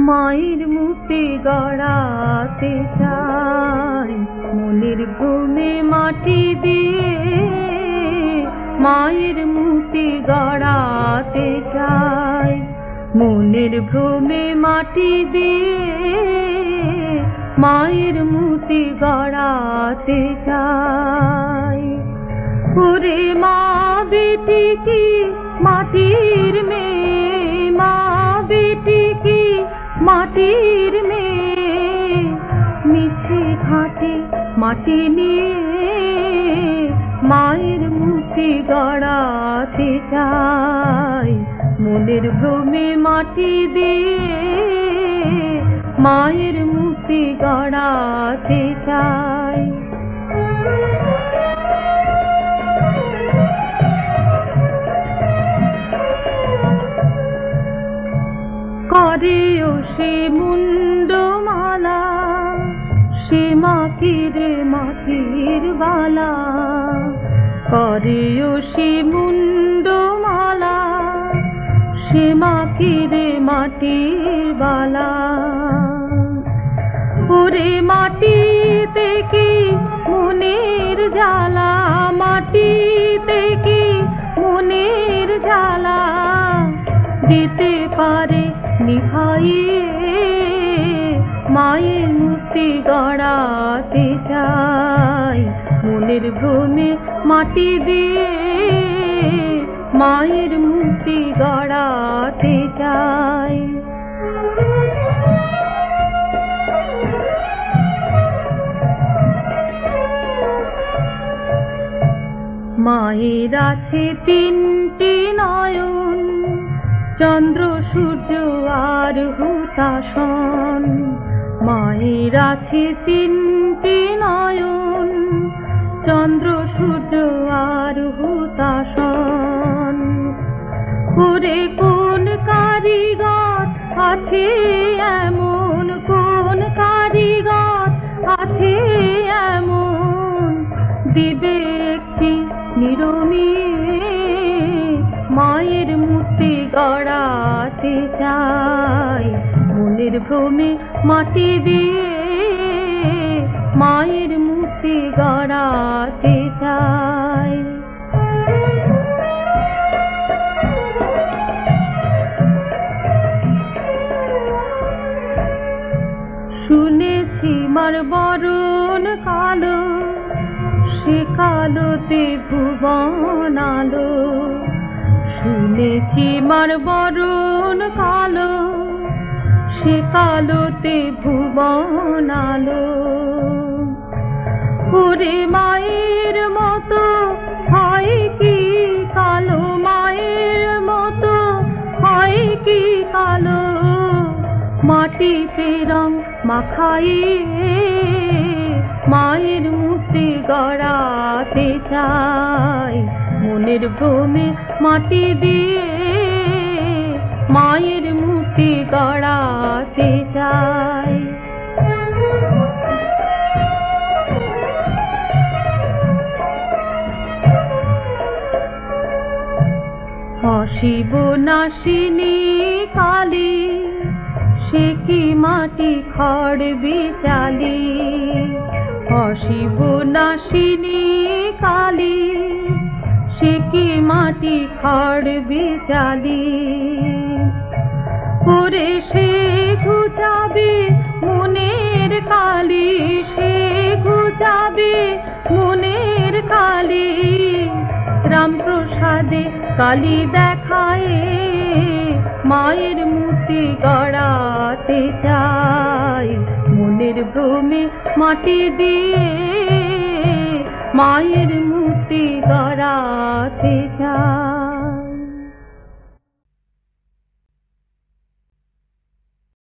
মায়ের মূর্তি গড়াতে চাই মনের ভ্রমে মাটি দিয়ে, মায়ের মূর্তি গড়াতে চাই মনের ভ্রমে মাটি দিয়ে, মায়ের মূর্তি গড়াতে চাই। ওরে মা বেটি কি মাটির মেয়ে, মা বেটি কি মাটির মেয়ে, মিছে ঘাটে মাটি নিয়ে মায়ের মূর্তি গড়াতে চাই মনের ভ্রমে মাটি দিয়ে, মায়ের মূর্তি গড়াতে চাই। করেও সে মুন্ডমালা, সে মাটিরে মাটির বালা, করেও সে মুন্ডমালা, সে মাটিরে মাটির বালা। ওরে মাটিতে কি মনের জ্বালা, মাটিতে কি মনের জ্বালা, দিতে পারে নিভাইয়ে মায়ের মূর্তি গড়াতে চাই মনের ভ্রমে মাটি দিয়ে, মায়ের মূর্তি গড়াতে চাই। মায়ের আছে তিনটি নয়ন, চন্দ্র সূর্য আর হুতাশন, মায়ের আছে তিনটি নয়ন, চন্দ্র সূর্য আর হুতাশন। ওরে কোন কারিগর আছে এমন, কোন কারিগর আছে এমন, দিবে একটি নিরমিয়ে মায়ের মূর্তি গড়াতে চাই মনের ভ্রমে মাটি দিয়ে, মায়ের মূর্তি গড়াতে চাই। শুনেছি মার বরণ কালো, সে কালোতে ভুবন আলো, শুনেছি মার বরণ কালো, সে কালোতে ভুবন আলো। ওরে মায়ের মতো হয় কি কালো, মায়ের মতো হয় কি কালো, মাটিতে রং মাখাইয়ে মায়ের মূর্তি গড়াতে চাই মনের ভ্রমে মাটি দিয়ে, মায়ের মূর্তি গড়াতে চাই। অশিব নাশিনী কালী, সে কি মাটি খড় বিচালি, অশিব নাশিনী কালী, সে কি মাটি খড় বিচালি। ওরে সে ঘুচাবে মনের কালি, সে ঘুচাবে মনের কালি, রামপ্রসাদে কালী দেখায় মায়ের মূর্তি গড়াতে চাই মনের ভ্রমে মাটি দিয়ে, মায়ের মূর্তি গড়াতে চাই।